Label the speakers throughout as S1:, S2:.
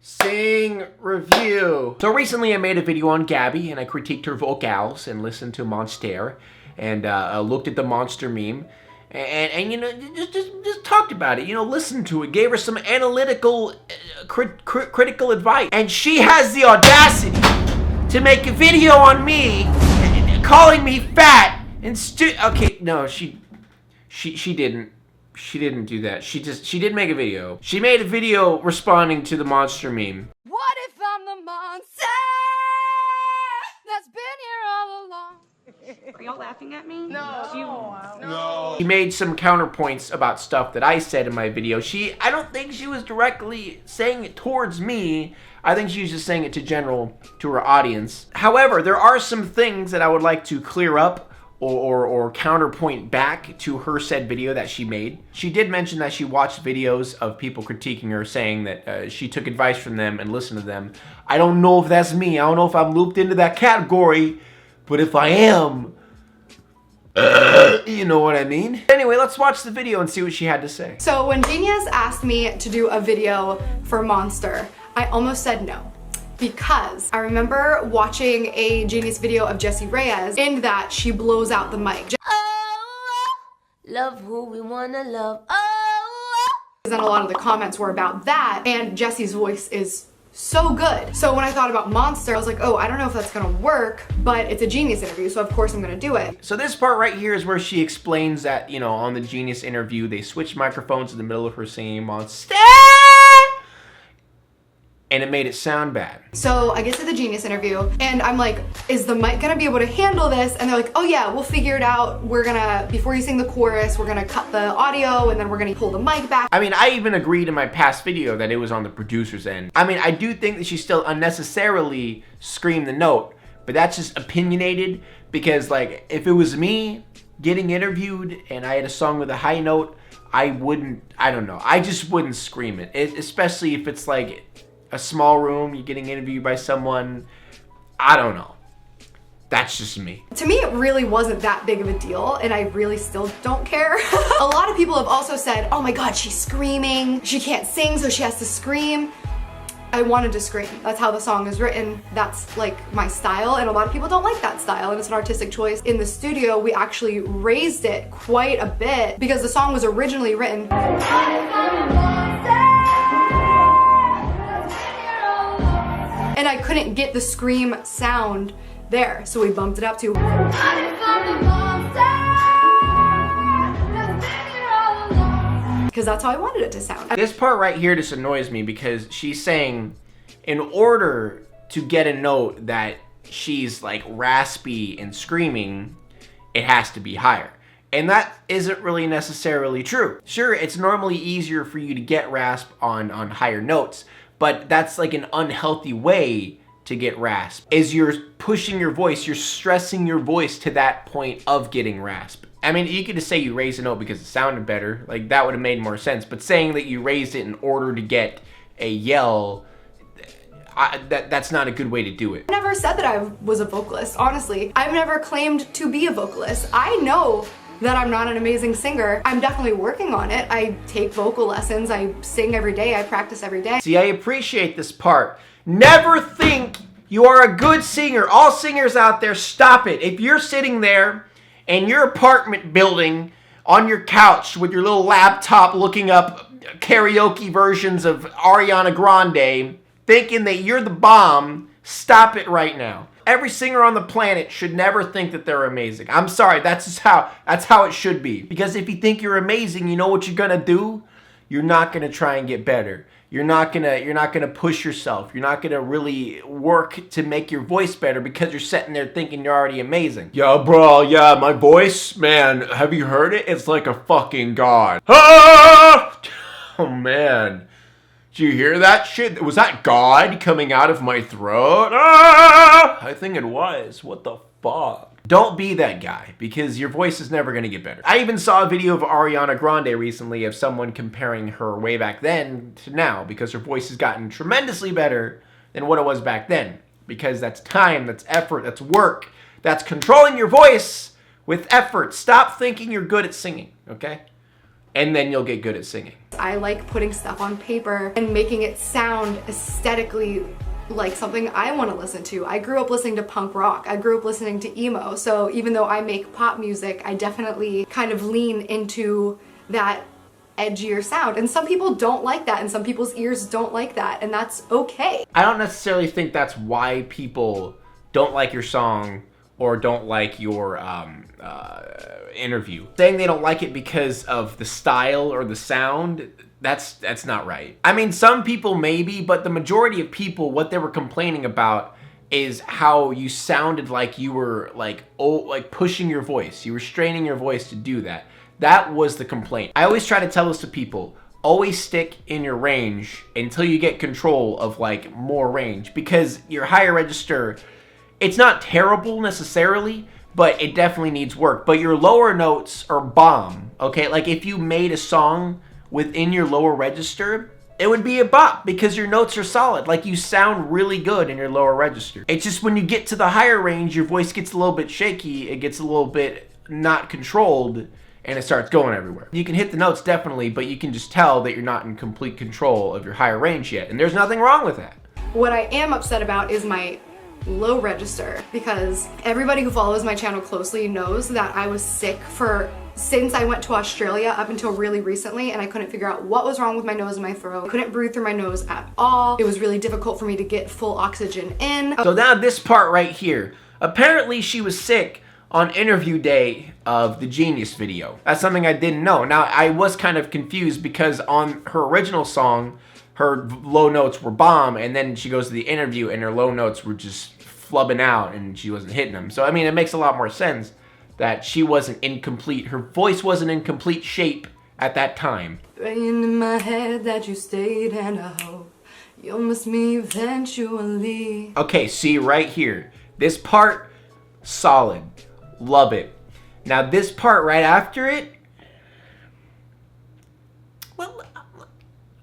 S1: Sing review. So recently I made a video on Gabbie and I critiqued her vocals and listened to Monster and looked at the monster meme and you know, just talked about it, you know, listened to it, gave her some analytical, critical advice. And she has the audacity to make a video on me calling me fat and okay, no, she didn't. She didn't do that. She did make a video. She made a video responding to the monster meme.
S2: What if I'm the monster that's been here all along?
S3: Are y'all laughing at me?
S2: No.
S1: She made some counterpoints about stuff that I said in my video. I don't think she was directly saying it towards me. I think she was just saying it to her audience. However, there are some things that I would like to clear up or counterpoint back to her said video that she made. She did mention that she watched videos of people critiquing her, saying that she took advice from them and listened to them. I don't know if that's me. I don't know if I'm looped into that category, but if I am, you know what I mean? Anyway, let's watch the video and see what she had to say.
S2: So when Genius asked me to do a video for Monster, I almost said no. Because I remember watching a Genius video of Jessie Reyez. In that, she blows out the mic.
S4: Oh, love who we wanna love. Oh.
S2: And a lot of the comments were about that, and Jessie's voice is so good. So when I thought about Monster, I was like, oh, I don't know if that's gonna work, but it's a Genius interview, so of course I'm gonna do it.
S1: So this part right here is where she explains that, you know, on the Genius interview, they switched microphones in the middle of her singing Monster, and it made it sound bad. So
S2: I get to the Genius interview and I'm like, is the mic gonna be able to handle this? And they're like, oh yeah, we'll figure it out. We're gonna, before you sing the chorus, we're gonna cut the audio and then we're gonna pull the mic back.
S1: I mean, I even agreed in my past video that it was on the producer's end. I mean, I do think that she still unnecessarily screamed the note, but that's just opinionated because, like, if it was me getting interviewed and I had a song with a high note, I don't know, I just wouldn't scream it, especially if it's like a small room, you're getting interviewed by someone. I don't know. That's just me.
S2: To me, it really wasn't that big of a deal, and I really still don't care. A lot of people have also said, oh my god, she's screaming. She can't sing, so she has to scream. I wanted to scream. That's how the song is written. That's like my style, and a lot of people don't like that style, and it's an artistic choice. In the studio, we actually raised it quite a bit because the song was originally written. And I couldn't get the scream sound there, so we bumped it up to. Because that's how I wanted it to sound.
S1: This part right here just annoys me because she's saying in order to get a note that she's like raspy and screaming, it has to be higher. And that isn't really necessarily true. Sure, it's normally easier for you to get rasp on higher notes, but that's like an unhealthy way to get rasp. Is you're pushing your voice, you're stressing your voice to that point of getting rasp. I mean, you could just say you raised a note because it sounded better, like that would have made more sense, but saying that you raised it in order to get a yell, that's not a good way to do it.
S2: I never said that I was a vocalist, honestly. I've never claimed to be a vocalist. I know that I'm not an amazing singer. I'm definitely working on it. I take vocal lessons, I sing every day, I practice every day.
S1: See, I appreciate this part. Never think you are a good singer. All singers out there, stop it. If you're sitting there in your apartment building on your couch with your little laptop looking up karaoke versions of Ariana Grande, thinking that you're the bomb, stop it right now. Every singer on the planet should never think that they're amazing. I'm sorry, that's how it should be. Because if you think you're amazing, you know what you're gonna do? You're not gonna try and get better. You're not gonna push yourself. You're not gonna really work to make your voice better because you're sitting there thinking you're already amazing. Yeah, bro, yeah, my voice, man, have you heard it? It's like a fucking god. Ah! Oh man. Did you hear that shit? Was that God coming out of my throat? Ah! I think it was. What the fuck? Don't be that guy, because your voice is never gonna get better. I even saw a video of Ariana Grande recently of someone comparing her way back then to now, because her voice has gotten tremendously better than what it was back then. Because that's time, that's effort, that's work, that's controlling your voice with effort. Stop thinking you're good at singing, okay? and then you'll get good at singing.
S2: I like putting stuff on paper and making it sound aesthetically like something I want to listen to. I grew up listening to punk rock. I grew up listening to emo. So even though I make pop music, I definitely kind of lean into that edgier sound. And some people don't like that, and some people's ears don't like that, and that's okay.
S1: I don't necessarily think that's why people don't like your song or don't like your interview. Saying they don't like it because of the style or the sound, that's not right. I mean, some people maybe, but the majority of people, what they were complaining about is how you sounded like you were like pushing your voice. You were straining your voice to do that. That was the complaint. I always try to tell this to people. Always stick in your range until you get control of like more range, because your higher register, it's not terrible necessarily, but it definitely needs work. But your lower notes are bomb, okay? Like if you made a song within your lower register, it would be a bop because your notes are solid. Like you sound really good in your lower register. It's just when you get to the higher range, your voice gets a little bit shaky, it gets a little bit not controlled, and it starts going everywhere. You can hit the notes definitely, but you can just tell that you're not in complete control of your higher range yet, and there's nothing wrong with that.
S2: What I am upset about is my low register, because everybody who follows my channel closely knows that I was sick since I went to Australia up until really recently, and I couldn't figure out what was wrong with my nose and my throat. I couldn't breathe through my nose at all. It was really difficult for me to get full oxygen in.
S1: So now this part right here. Apparently she was sick on interview day of the Genius video. That's something I didn't know. Now I was kind of confused because on her original song, her low notes were bomb, and then she goes to the interview and her low notes were just flubbing out and she wasn't hitting them. So I mean, it makes a lot more sense that she wasn't in complete, her voice wasn't in complete shape at that time.
S2: In my head that you stayed, and I hope you'll miss me eventually.
S1: Okay, see right here. This part, solid. Love it. Now this part right after it, well,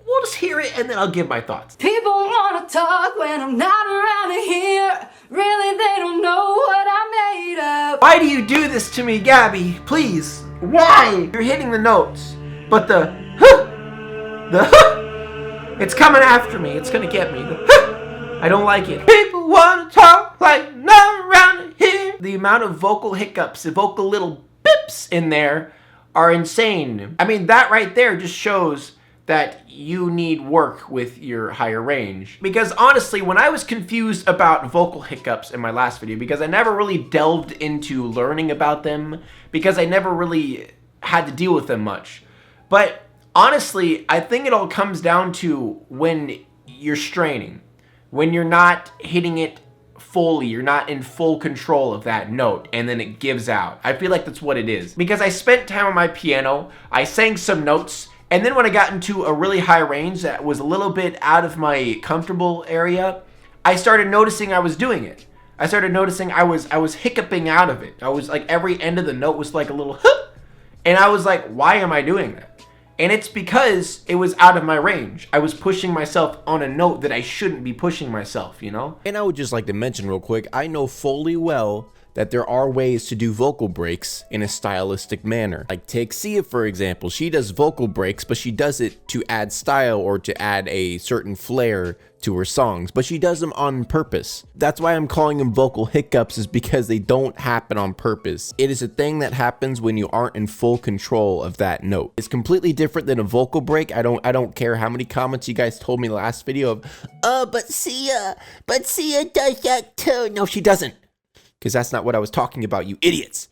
S1: we'll just hear it and then I'll give my thoughts.
S2: People wanna talk when I'm not around here. Really, they don't know what I'm made of.
S1: Why do you do this to me, Gabbie? Please. Why? You're hitting the notes, but the it's coming after me. It's gonna get me. I don't like it. People wanna talk like not around here. The amount of vocal hiccups, the vocal little bips in there are insane. I mean, that right there just shows that you need work with your higher range. Because honestly, when I was confused about vocal hiccups in my last video, because I never really delved into learning about them, because I never really had to deal with them much. But honestly, I think it all comes down to when you're straining. When you're not hitting it fully, you're not in full control of that note, and then it gives out. I feel like that's what it is. Because I spent time on my piano, I sang some notes, and then when I got into a really high range that was a little bit out of my comfortable area, I started noticing I was doing it. I started noticing I was hiccuping out of it. I was like, every end of the note was like a little hup, and I was like, why am I doing that? And it's because it was out of my range. I was pushing myself on a note that I shouldn't be pushing myself, you know?
S3: And I would just like to mention real quick, I know fully well that there are ways to do vocal breaks in a stylistic manner. Like take Sia for example, she does vocal breaks, but she does it to add style or to add a certain flair to her songs, but she does them on purpose. That's why I'm calling them vocal hiccups, is because they don't happen on purpose. It is a thing that happens when you aren't in full control of that note. It's completely different than a vocal break. I don't care how many comments you guys told me last video of, oh, but Sia does that too. No, she doesn't. Because that's not what I was talking about, you idiots.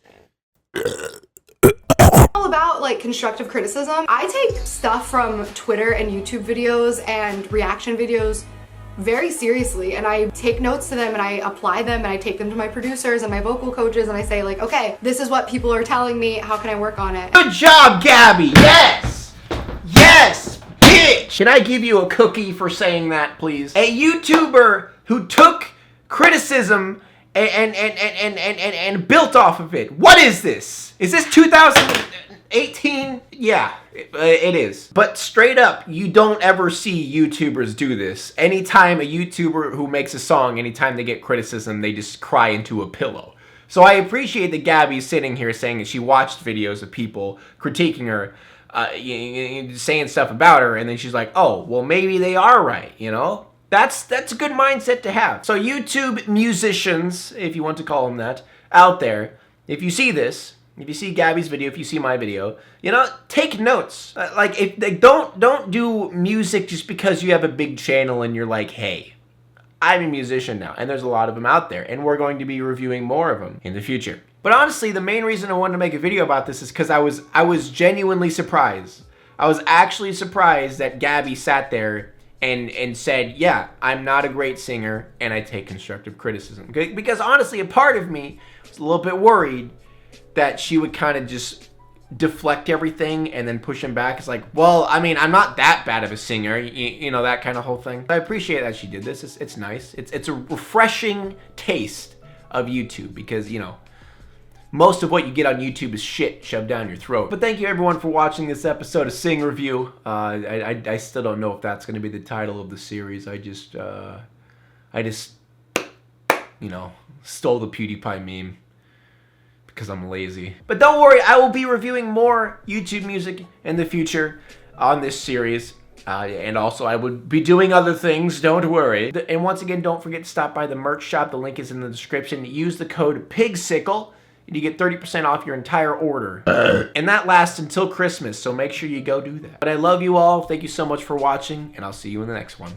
S2: All about like constructive criticism. I take stuff from Twitter and YouTube videos and reaction videos very seriously, and I take notes to them and I apply them and I take them to my producers and my vocal coaches and I say like, okay, this is what people are telling me, how can I work on it?
S1: Good job, Gabbie. Yes! Yes, bitch! Can I give you a cookie for saying that, please? A YouTuber who took criticism and built off of it. What is this? Is this 2018? Yeah, it is. But straight up, you don't ever see YouTubers do this. Anytime a YouTuber who makes a song, anytime they get criticism, they just cry into a pillow. So I appreciate that Gabbie's sitting here saying that she watched videos of people critiquing her. saying stuff about her, and then she's like, oh, well, maybe they are right, you know? That's a good mindset to have. So YouTube musicians, if you want to call them that, out there, if you see this, if you see Gabbie's video, if you see my video, you know, take notes. Don't do music just because you have a big channel and you're like, hey, I'm a musician now. And there's a lot of them out there, and we're going to be reviewing more of them in the future. But honestly, the main reason I wanted to make a video about this is because I was genuinely surprised. I was actually surprised that Gabbie sat there and said, yeah, I'm not a great singer, and I take constructive criticism. Because honestly, a part of me was a little bit worried that she would kind of just deflect everything and then push him back. It's like, well, I mean, I'm not that bad of a singer, you know, that kind of whole thing. I appreciate that she did this. It's nice. It's a refreshing taste of YouTube because, you know, most of what you get on YouTube is shit shoved down your throat. But thank you everyone for watching this episode of Sing Review. I still don't know if that's going to be the title of the series. I just, you know, stole the PewDiePie meme because I'm lazy. But don't worry, I will be reviewing more YouTube music in the future on this series. And also I would be doing other things, don't worry. And once again, don't forget to stop by the merch shop. The link is in the description. Use the code PIGSICKLE. And you get 30% off your entire order. And that lasts until Christmas, so make sure you go do that. But I love you all. Thank you so much for watching, and I'll see you in the next one.